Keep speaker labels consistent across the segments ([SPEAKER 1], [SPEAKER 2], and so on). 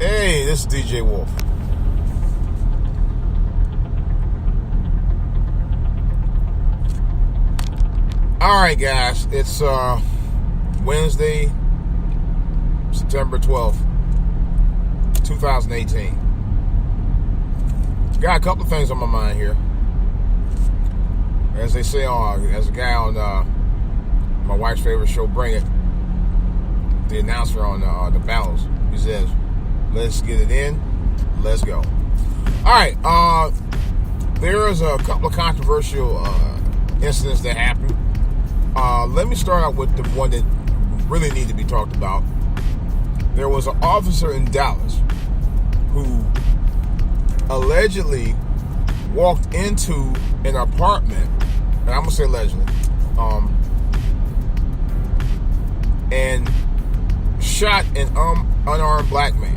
[SPEAKER 1] Hey, this is DJ Wolf. Alright guys, it's Wednesday, September 12th, 2018. Got a couple of things on my mind here. As they say as a guy on my wife's favorite show, Bring It, the announcer on the battles, he says, let's get it in, let's go. Alright, there is a couple of controversial incidents that happened. Let me start out with the one that really need to be talked about. There was an officer in Dallas who allegedly walked into an apartment, and I'm going to say allegedly, and shot an unarmed black man.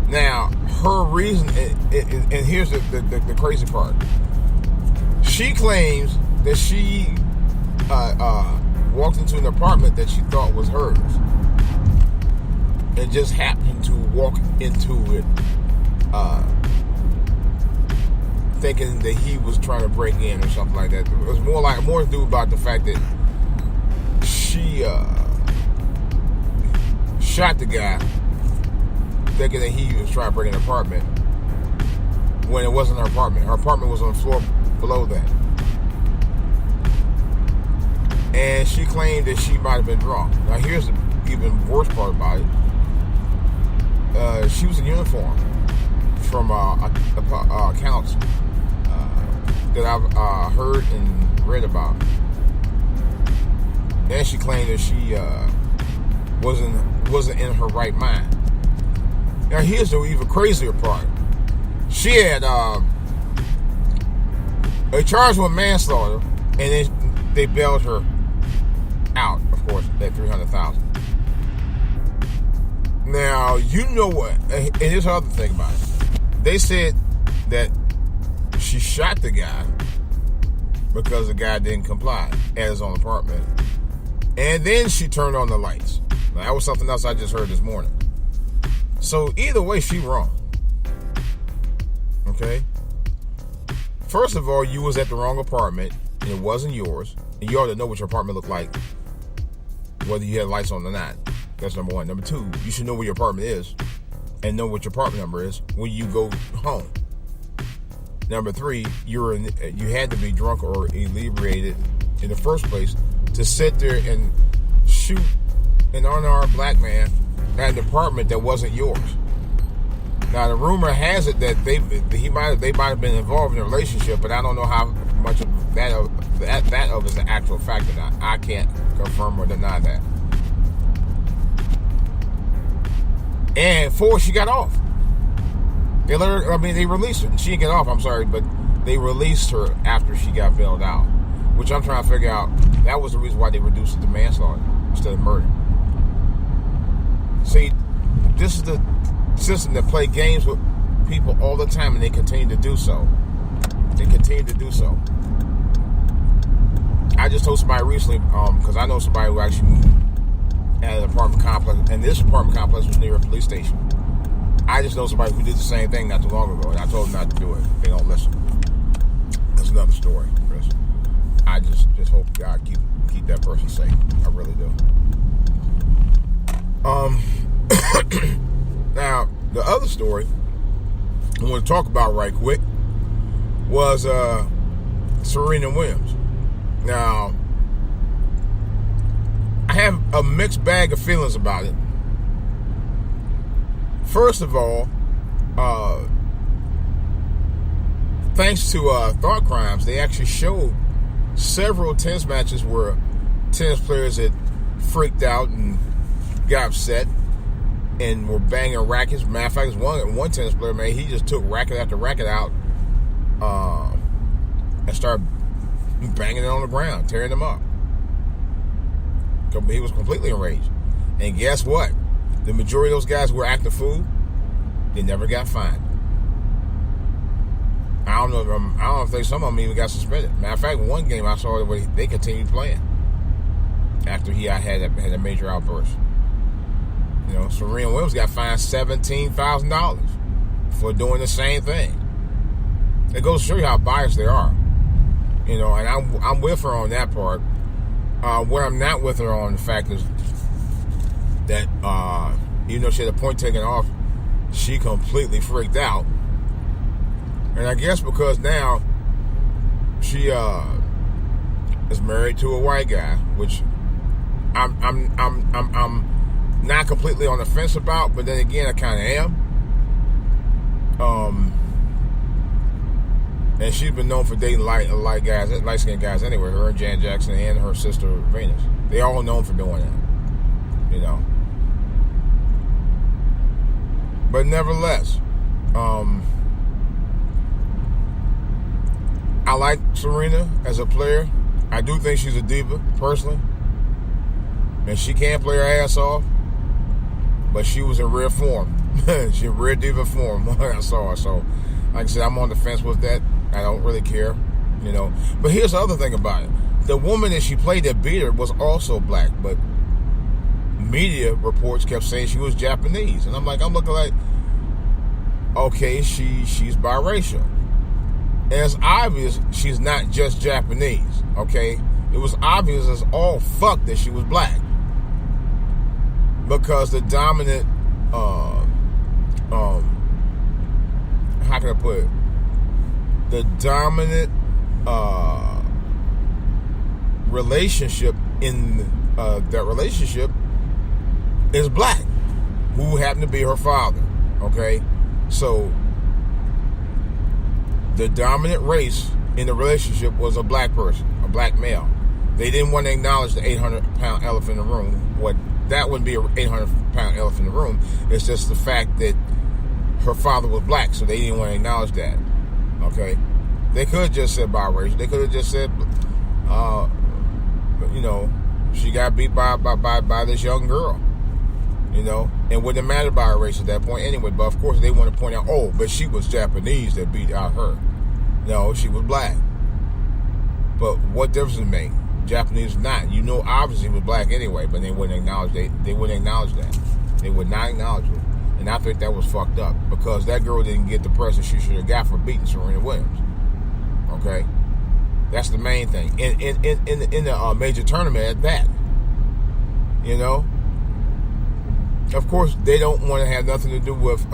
[SPEAKER 1] Now, her reason, and here's the crazy part. She claims that she walked into an apartment that she thought was hers and just happened to walk into it thinking that he was trying to break in or something like that. It was more to do about the fact that she shot the guy thinking that he was trying to break an apartment when it wasn't her apartment. Her apartment was on the floor below that. And she claimed that she might have been drunk. Now here's the even worse part about it. She was in uniform from accounts that I've heard and read about. And she claimed that she wasn't in her right mind. Now here's the even crazier part. She had they charged her with manslaughter, and then they bailed her out, of course, at $300,000. Now, you know what? And here's the other thing about it. They said that she shot the guy because the guy didn't comply at his own apartment. And then she turned on the lights. Now, that was something else I just heard this morning. So, either way, she wrong. Okay? First of all, you was at the wrong apartment, and it wasn't yours. And you ought to know what your apartment looked like, whether you had lights on or not. That's number one. Number two, you should know where your apartment is and know what your apartment number is when you go home. Number three, you had to be drunk or inebriated in the first place to sit there and shoot an unarmed black man at an apartment that wasn't yours. Now, the rumor has it that they might have been involved in a relationship, but I don't know how much of that is an actual fact or not. I can't confirm or deny that. And four, she got off. They released her. She didn't get off, I'm sorry, but they released her after she got bailed out. Which I'm trying to figure out, that was the reason why they reduced it to manslaughter instead of murder. See, this is the system that play games with people all the time, and they continue to do so. I just told somebody recently, because I know somebody who actually moved at an apartment complex, and this apartment complex was near a police station. I just know somebody who did the same thing not too long ago, and I told them not to do it. They don't listen. That's another story, Chris. I just hope God keep that person safe. I really do. Now, the other story I want to talk about right quick was Serena Williams. Now, I have a mixed bag of feelings about it. First of all, thanks to Thought Crimes, they actually showed several tennis matches where tennis players had freaked out and got upset and were banging rackets. Matter of fact, one tennis player, man, he just took racket after racket out and started banging it on the ground, tearing them up. He was completely enraged. And guess what? The majority of those guys who were acting fool, they never got fined. I don't know if some of them even got suspended. Matter of fact, one game I saw where they continued playing after he had a major outburst. Serena Williams got fined $17,000 for doing the same thing. It goes to show you how biased they are. And I'm with her on that part. What I'm not with her on, the fact is that even though she had a point taken off, she completely freaked out. And I guess because now she is married to a white guy, which I'm not completely on the fence about, but then again I kind of am. And she's been known for dating light-skinned guys anyway. Her and Jan Jackson and her sister Venus. They all known for doing that. But nevertheless, I like Serena as a player. I do think she's a diva, personally. And she can play her ass off. But she was in rare form. She in rare diva form when I saw her. So, like I said, I'm on the fence with that. I don't really care, But here's the other thing about it. The woman that she played that beat her was also black, but media reports kept saying she was Japanese. And I'm looking like, okay, she's biracial. And it's obvious she's not just Japanese, okay? It was obvious as all fuck that she was black. Because the dominant, how can I put it? The dominant relationship in that relationship is black, who happened to be her father. Okay, so the dominant race in the relationship was a black person, a black male. They didn't want to acknowledge the 800-pound elephant in the room. That wouldn't be an 800-pound elephant in the room. It's just the fact that her father was black, so they didn't want to acknowledge that. Okay, they could have just said biracial. They could have just said, she got beat by this young girl. It wouldn't matter about her race at that point anyway. But of course, they want to point out, but she was Japanese that beat out her. No, she was black. But what difference does it make? Japanese or not? Obviously he was black anyway. But they wouldn't acknowledge they wouldn't acknowledge that. They would not acknowledge it. And I think that was fucked up because that girl didn't get the press that she should have got for beating Serena Williams. Okay, that's the main thing. In the major tournament at that, Of course, they don't want to have nothing to do with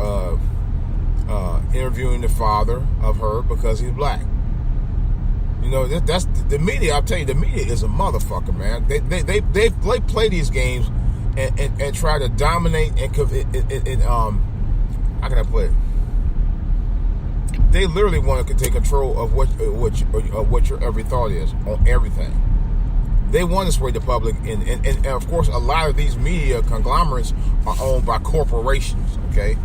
[SPEAKER 1] interviewing the father of her because he's black. That's the media. I'll tell you, the media is a motherfucker, man. They play these games. And try to dominate and how can I put it? They literally want to take control of what your every thought is on everything. They want to sway the public, and of course, a lot of these media conglomerates are owned by corporations. Okay,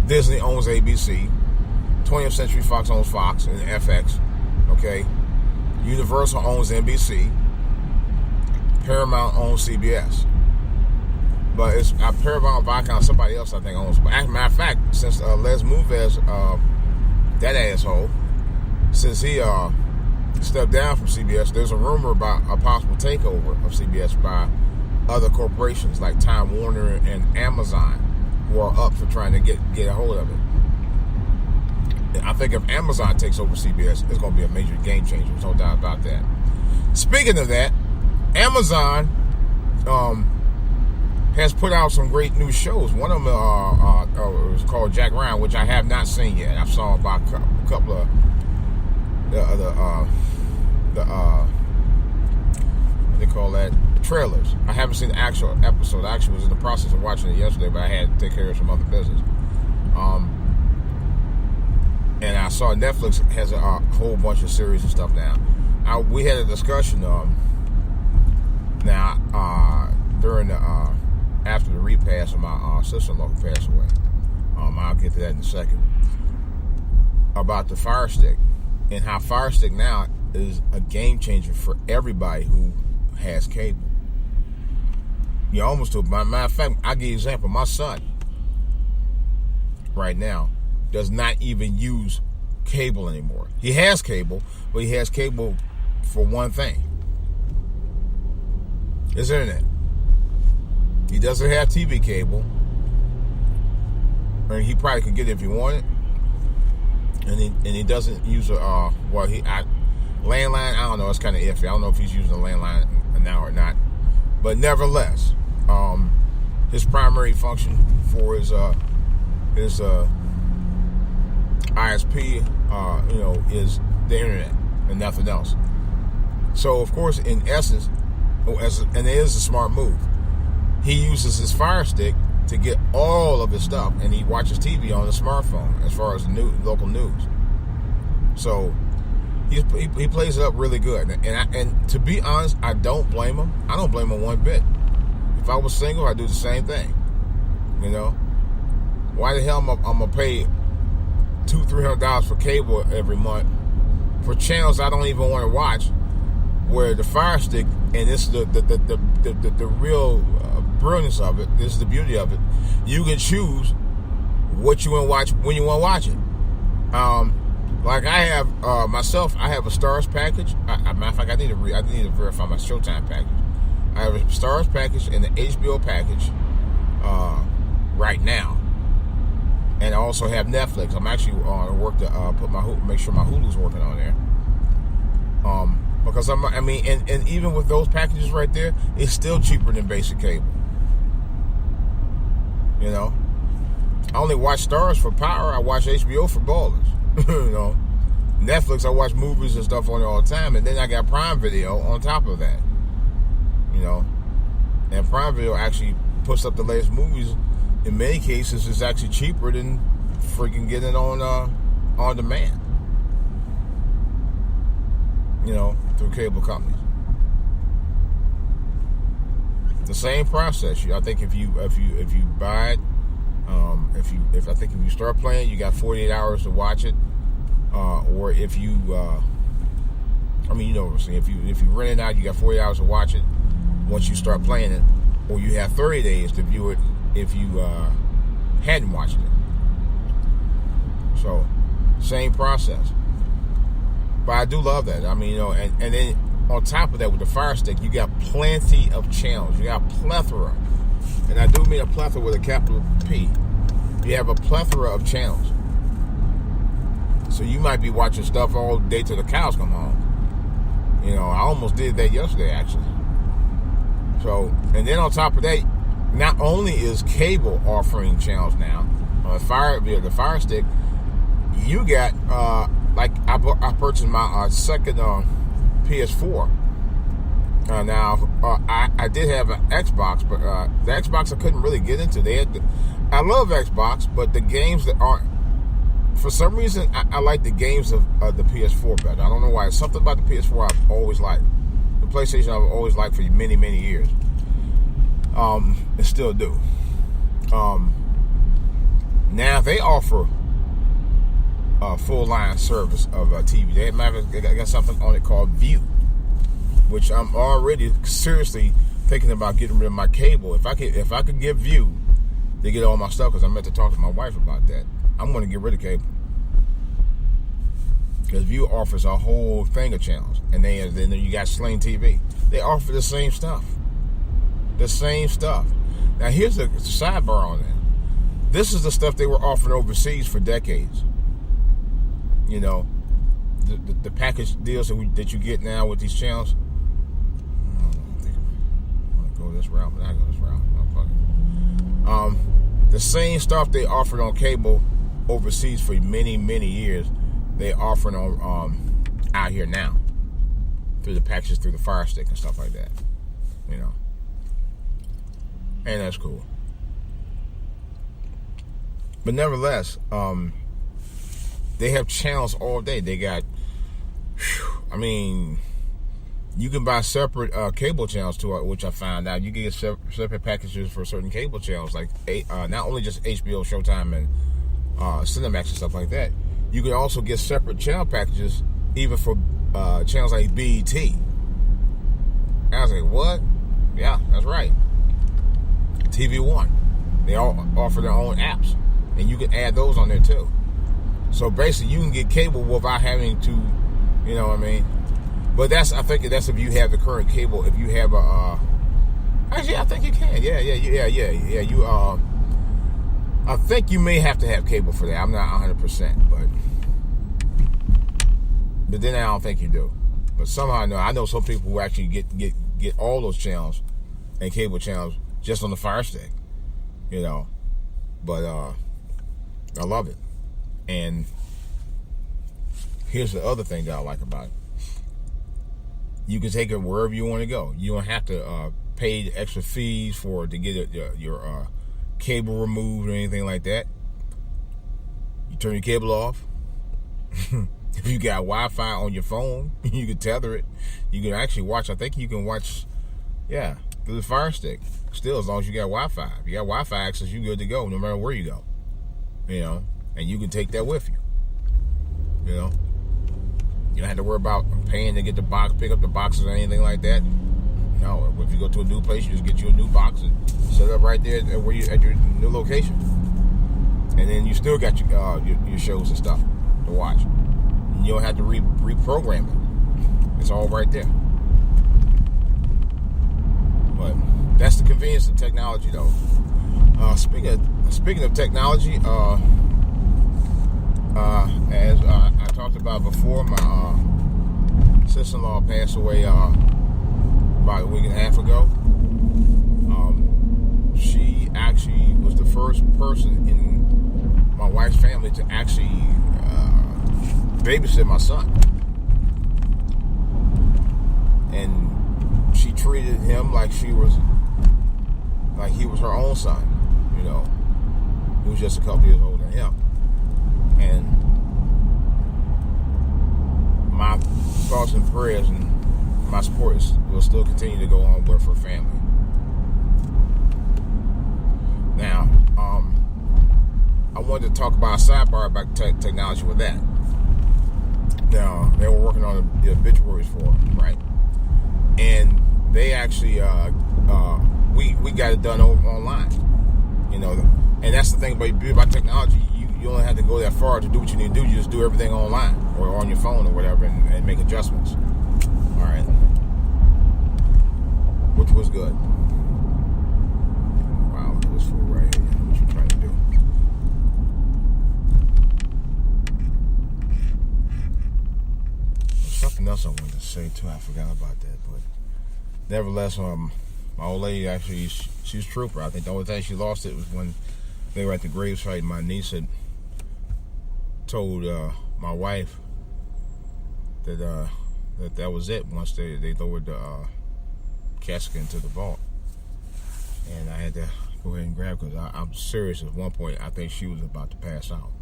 [SPEAKER 1] Disney owns ABC, 20th Century Fox owns Fox and FX. Okay, Universal owns NBC, Paramount owns CBS. But it's Paramount, Viacom, somebody else I think owns. But as a matter of fact, since Les Moonves, that asshole, since he stepped down from CBS, there's a rumor about a possible takeover of CBS by other corporations like Time Warner and Amazon, who are up for trying to get a hold of it. I think if Amazon takes over CBS, it's going to be a major game changer. There's no doubt about that. Speaking of that, Amazon has put out some great new shows. One of them was called Jack Ryan, which I have not seen yet. I saw about a couple of what they call that, trailers. I haven't seen the actual episode. I actually was in the process of watching it yesterday, but I had to take care of some other business. And I saw Netflix has a whole bunch of series and stuff now. We had a discussion during the after the repass of my sister-in-law who passed away. I'll get to that in a second. About the Fire Stick and how Fire Stick now is a game changer for everybody who has cable. You almost do. Matter of fact, I'll give you an example. My son right now does not even use cable anymore. He has cable, but he has cable for one thing. It's internet. He doesn't have TV cable. And he probably could get it if he wanted. And he doesn't use a landline. I don't know. It's kind of iffy. I don't know if he's using a landline now or not. But nevertheless, his primary function for his ISP, is the internet and nothing else. So of course, in essence, and it is a smart move, he uses his Fire Stick to get all of his stuff, and he watches TV on the smartphone as far as the local news. So he plays it up really good, and to be honest, I don't blame him. I don't blame him one bit. If I was single, I'd do the same thing. Why the hell am I gonna pay $200-$300 for cable every month for channels I don't even want to watch? Where the Fire Stick, and this is the real brilliance of it. This is the beauty of it. You can choose what you want to watch when you want to watch it. Like I have myself, I have a Stars package. Matter of fact, I need to verify my Showtime package. I have a Stars package and the HBO package right now, and I also have Netflix. I'm actually on work to make sure my Hulu's working on there. Because and even with those packages right there, it's still cheaper than basic cable. I only watch Stars for power. I watch HBO for ballers. Netflix, I watch movies and stuff on it all the time, and then I got Prime Video on top of that. And Prime Video actually puts up the latest movies. In many cases, it's actually cheaper than freaking getting it on demand. Through cable companies. The same process. I think if you buy it, if you start playing, you got 48 hours to watch it, or if you, what I'm saying. If you rent it out, you got 48 hours to watch it. Once you start playing it, or you have 30 days to view it if you hadn't watched it. So, same process. But I do love that. And then on top of that, with the Fire Stick, you got plenty of channels. You got plethora. And I do mean a plethora with a capital P. You have a plethora of channels. So you might be watching stuff all day till the cows come home. I almost did that yesterday, actually. So, and then on top of that, not only is cable offering channels now, via the Fire Stick, you got... I purchased my second PS4. I did have an Xbox, but the Xbox I couldn't really get into. I love Xbox, but the games that aren't, for some reason, I like the games of the PS4 better. I don't know why. It's something about the PS4 I've always liked. The PlayStation I've always liked for many, many years. And still do. Now they offer full line service of TV. They got something on it called View, which I'm already seriously thinking about getting rid of my cable. If I could get View to get all my stuff, because I meant to talk to my wife about that. I'm going to get rid of cable because View offers a whole thing of channels, and then you got Sling TV. They offer the same stuff. Now here's the sidebar on that. This is the stuff they were offering overseas for decades. The package deals that you get now with these channels. I don't think I'm going to go this route, but I go this route. The same stuff they offered on cable overseas for many, many years, they offer on out here now through the packages, through the Fire Stick and stuff like that. And that's cool. But nevertheless, they have channels all day. They got, you can buy separate cable channels too, which I found out. You can get separate packages for certain cable channels, like not only just HBO, Showtime, and Cinemax and stuff like that. You can also get separate channel packages even for channels like BET. And I was like, what? Yeah, that's right. TV One. They all offer their own apps, and you can add those on there too. So basically, you can get cable without having to, But I think that's if you have the current cable. If you have Actually, I think you can. Yeah. You I think you may have to have cable for that. I'm not 100%, but then I don't think you do. But somehow I know some people who actually get all those channels and cable channels just on the Fire Stick, But I love it. And here's the other thing that I like about it. You can take it wherever you want to go. You don't have to pay the extra fees to get your cable removed or anything like that. You turn your cable off. If you got Wi-Fi on your phone, you can tether it. You can actually watch. I think you can watch, through the Fire Stick. Still, as long as you got Wi-Fi. If you got Wi-Fi access, you're good to go, no matter where you go. And you can take that with you. You don't have to worry about paying to get the box, pick up the boxes or anything like that. No, if you go to a new place, you just get you a new box and set it up right there where you at your new location. And then you still got your shows and stuff to watch. And you don't have to reprogram it. It's all right there. But that's the convenience of technology, though. Speaking of technology, as I talked about before, my sister-in-law passed away about a week and a half ago. She actually was the first person in my wife's family to actually babysit my son. And she treated him like he was her own son. He was just a couple years older than him. And my thoughts and prayers and my support will still continue to go on with her family. Now, I wanted to talk about a sidebar about technology with that. Now, they were working on the obituaries for her, right? And they actually, we got it done online, And that's the thing about technology. You don't have to go that far to do what you need to do. You just do everything online or on your phone or whatever and make adjustments. All right. Which was good. Wow, look at this fool right here. What you trying to do? There's something else I wanted to say too. I forgot about that. But nevertheless, my old lady actually, she was a trooper. I think the only time she lost it was when they were at the gravesite. My niece had told my wife that was it once they lowered the casket into the vault, and I had to go ahead and grab because I'm serious. At one point, I think she was about to pass out,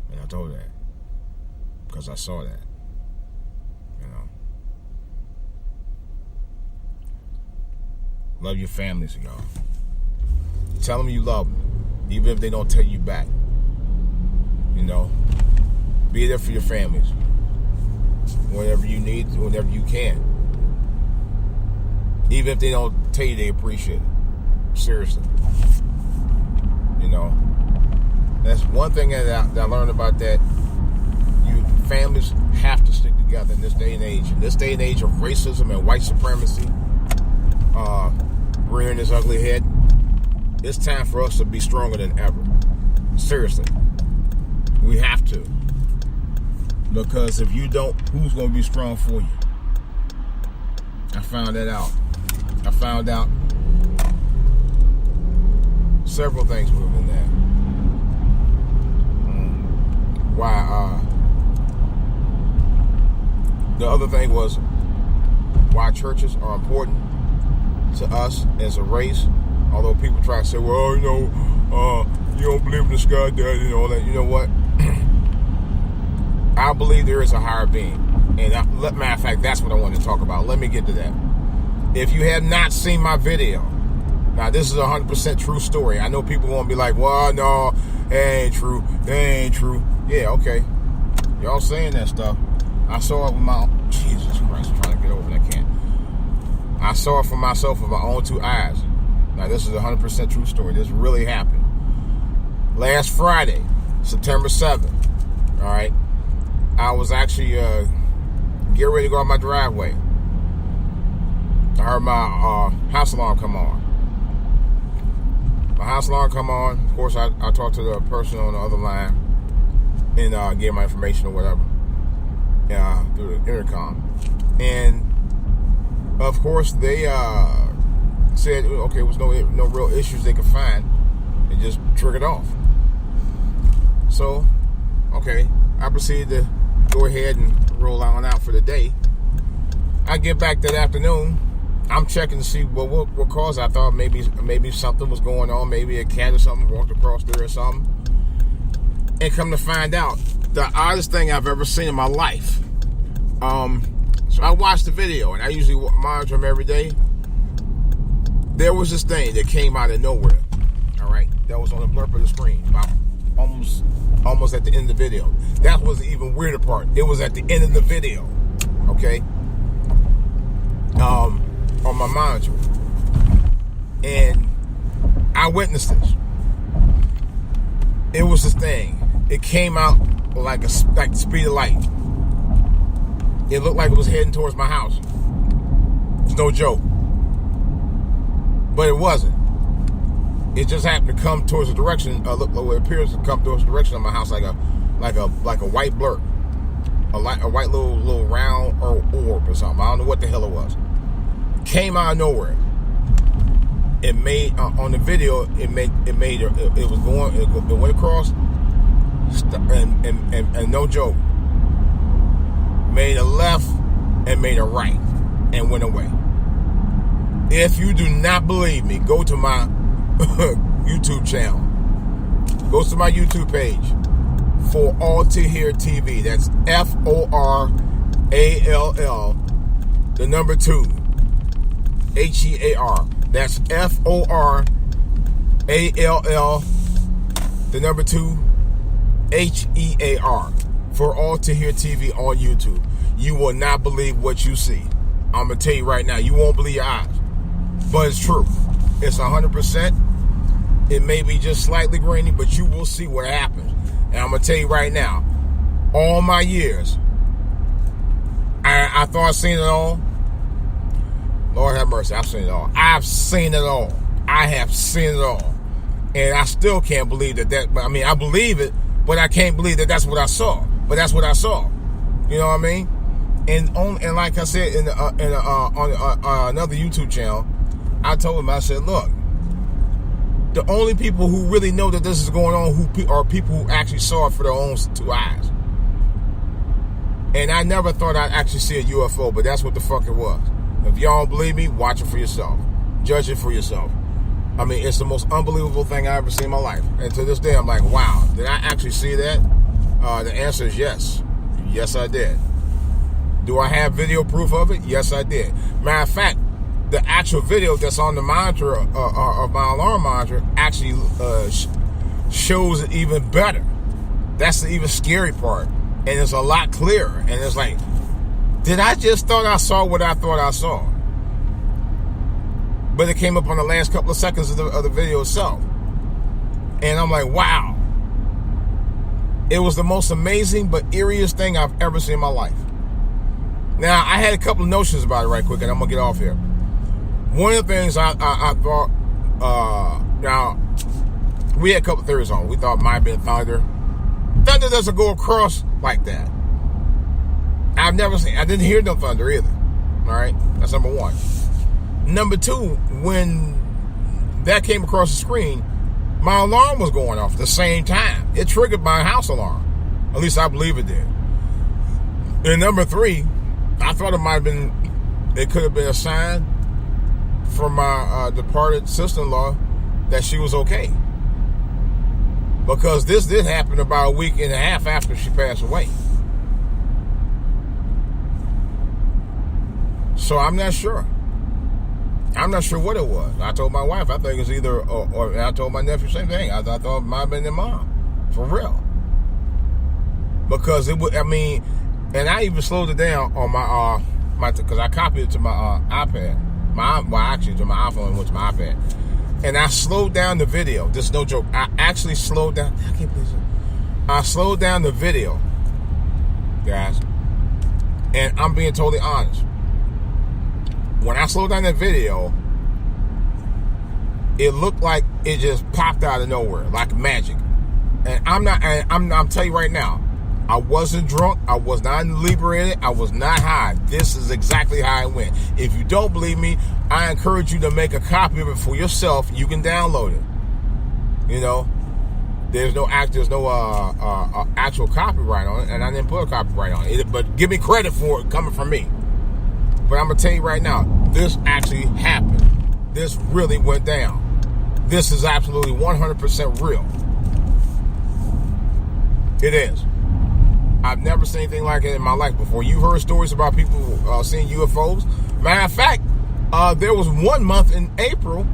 [SPEAKER 1] and I told her that because I saw that. Love your families, y'all. Tell them you love them, even if they don't tell you back. Be there for your families whenever you need, whenever you can. Even if they don't tell you they appreciate it. Seriously. That's one thing that I learned about that. Families have to stick together in this day and age. In this day and age of racism and white supremacy, rearing its ugly head, it's time for us to be stronger than ever. Seriously. We have to. Because if you don't, who's going to be strong for you? I found that out. I found out several things within that. Why? The other thing was why churches are important to us as a race. Although people try to say, well, you don't believe in the sky, Dad, and all that. You know what? I believe there is a higher being. And matter of fact, that's what I wanted to talk about. Let me get to that. If you have not seen my video, now this is a 100% true story. I know people won't be like, well, no, it ain't true. That ain't true. Yeah, okay. Y'all saying that stuff. I saw it with my own, Jesus Christ, I'm trying to get over it. I can't. I saw it for myself with my own two eyes. Now, this is a 100% true story. This really happened. Last Friday, September 7th, all right, I was actually getting ready to go out my driveway. I heard my house alarm come on. My house alarm come on. Of course, I talked to the person on the other line and gave my information or whatever through the intercom. And of course, they said, okay, there was no real issues they could find. It just triggered off. So, okay, I proceeded to go ahead and roll on out for the day. I get back that afternoon. I'm checking to see what caused. I thought maybe something was going on. Maybe a cat or something walked across there or something. And come to find out, the oddest thing I've ever seen in my life. So I watched the video, and I usually monitor them every day. There was this thing that came out of nowhere. All right, that was on the blurb of the screen, about almost at the end of the video. That was the even weirder part. It was at the end of the video. Okay. On my monitor, and I witnessed this. It was this thing. It came out like the speed of light. It looked like it was heading towards my house. It's no joke, but it wasn't. It just happened to come towards the direction. Look, it appears to come towards the direction of my house, like a white blur, a white little round orb or something. I don't know what the hell it was. Came out of nowhere. It made on the video. It went across, and no joke, made a left and made a right and went away. If you do not believe me, go to my YouTube channel. Go to my YouTube page for All to Hear TV. That's FORALL, the number 2. HEAR. That's FORALL, the number 2, HEAR. For All to Hear TV on YouTube. You will not believe what you see. I'm going to tell you right now, you won't believe your eyes. But it's true. It's 100%. It may be just slightly grainy, but you will see what happens. And I'm going to tell you right now, all my years, I thought I'd seen it all. Lord have mercy, I've seen it all. I've seen it all. I have seen it all. And I still can't believe that. I mean, I believe it, but I can't believe that that's what I saw. But that's what I saw. You know what I mean? And like I said on another YouTube channel, I told him, I said, look, the only people who really know that this is going on are people who actually saw it for their own 2 eyes. And I never thought I'd actually see a UFO, but that's what the fuck it was. If y'all don't believe me, watch it for yourself. Judge it for yourself. I mean, it's the most unbelievable thing I ever seen in my life. And to this day, I'm like, wow, did I actually see that? The answer is yes. Yes, I did. Do I have video proof of it? Yes, I did. Matter of fact, the actual video that's on the monitor of my alarm monitor actually shows it even better. That's the even scary part. And it's a lot clearer. And it's like, did I just thought I saw what I thought I saw? But it came up on the last couple of seconds of the video itself. And I'm like, wow. It was the most amazing but eeriest thing I've ever seen in my life. Now, I had a couple of notions about it right quick, and I'm going to get off here. One of the things I thought, now, we had a couple of theories on it. We thought it might have been thunder. Thunder doesn't go across like that. I didn't hear no thunder either. All right? That's number one. Number two, when that came across the screen, my alarm was going off at the same time. It triggered my house alarm. At least I believe it did. And number three, I thought it could have been a sign from my departed sister-in-law that she was okay. Because this did happen about a week and a half after she passed away. So I'm not sure. I'm not sure what it was. I told my wife, I think it's either, or I told my nephew the same thing. I thought it might have been their mom. For real. Because it would, I mean, and I even slowed it down on my because I copied it to my iPad. To my iPhone and went to my iPad. And I slowed down the video. This is no joke. I actually slowed down. I can't believe it. I slowed down the video, guys. And I'm being totally honest. when I slowed down that video, it looked like it just popped out of nowhere, like magic. And I'm telling you right now, I wasn't drunk. I was not inebriated. I was not high. This is exactly how it went. If you don't believe me, I encourage you to make a copy of it for yourself. You can download it. You know, there's no actual copyright on it, and I didn't put a copyright on it. But give me credit for it coming from me. But I'm gonna tell you right now, this actually happened. This really went down. This is absolutely 100% real. It is. I've never seen anything like it in my life before. You heard stories about people seeing UFOs. Matter of fact, there was 1 month in April,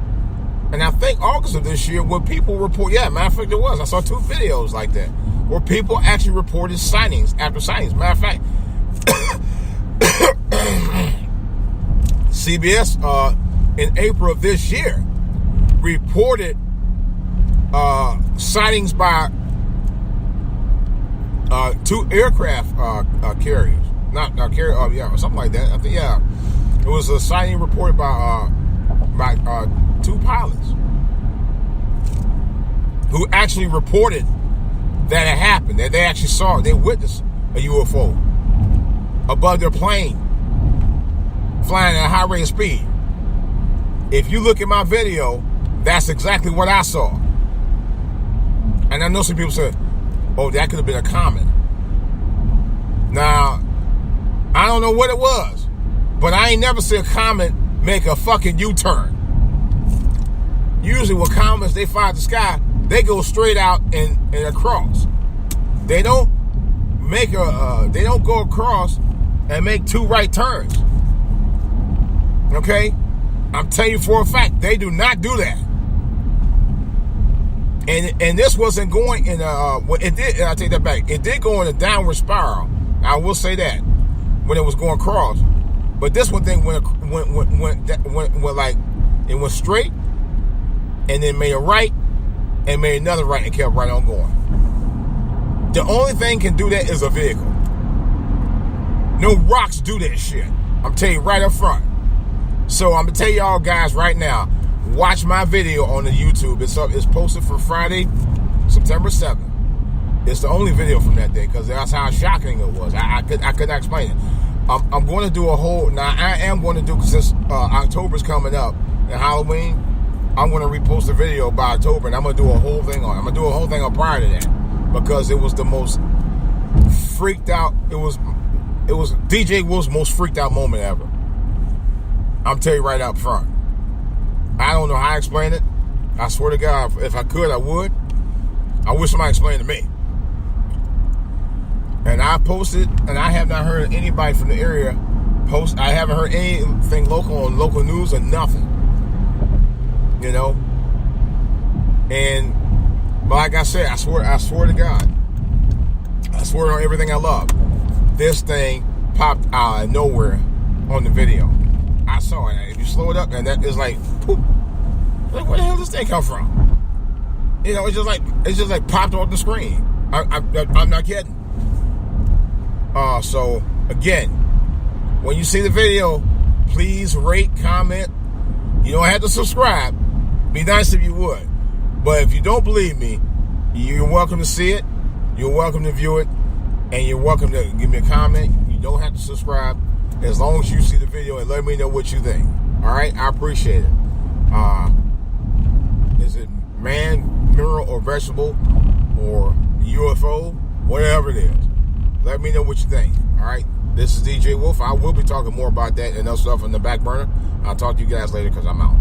[SPEAKER 1] and I think August of this year, where people report. Yeah, matter of fact, there was. I saw 2 videos like that where people actually reported sightings after sightings. Matter of fact, CBS in April of this year reported sightings by 2 aircraft carriers, not carrier, yeah, something like that. I think, yeah, it was a sighting reported by 2 pilots who actually reported that it happened, that they actually saw, they witnessed a UFO above their plane flying at a high rate of speed. If you look at my video, that's exactly what I saw. And I know some people say, oh, that could have been a comet. Now, I don't know what it was, but I ain't never seen a comet make a fucking U-turn. Usually when comets, they fly at the sky, they go straight out and across. They don't they don't go across and make 2 right turns. Okay? I'm telling you for a fact, they do not do that. And this wasn't going in it did. I take that back. It did go in a downward spiral. I will say that when it was going across. But this one thing went like it went straight, and then made a right, and made another right, and kept right on going. The only thing can do that is a vehicle. No rocks do that shit. I'm telling you right up front. So I'm gonna tell y'all guys right now. Watch my video on the YouTube. It's up. It's posted for Friday, September 7th. It's the only video from that day because that's how shocking it was. I could not explain it. I'm going to do a whole. Now I am going to do, since October's coming up and Halloween. I'm going to repost the video by October, and I'm going to do a whole thing on. I'm going to do a whole thing on prior to that because it was the most freaked out. It was DJ Wolf's most freaked out moment ever. I'm telling you right up front. I don't know how I explain it. I swear to God, if I could, I would. I wish somebody explained to me. And I posted, and I have not heard anybody from the area post. I haven't heard anything local on local news or nothing. You know? But like I said, I swear to God. I swear on everything I love. This thing popped out of nowhere on the video. I saw it. If you slow it up, and that is like, poop. Like, where the hell does this thing come from? You know, it's just like popped off the screen. I'm not kidding. So again, when you see the video, please rate, comment. You don't have to subscribe. Be nice if you would. But if you don't believe me, you're welcome to see it. You're welcome to view it, and you're welcome to give me a comment. You don't have to subscribe. As long as you see the video and let me know what you think. All right? I appreciate it. Is it man, mineral, or vegetable, or UFO? Whatever it is. Let me know what you think. All right? This is DJ Wolf. I will be talking more about that and other stuff in the back burner. I'll talk to you guys later because I'm out.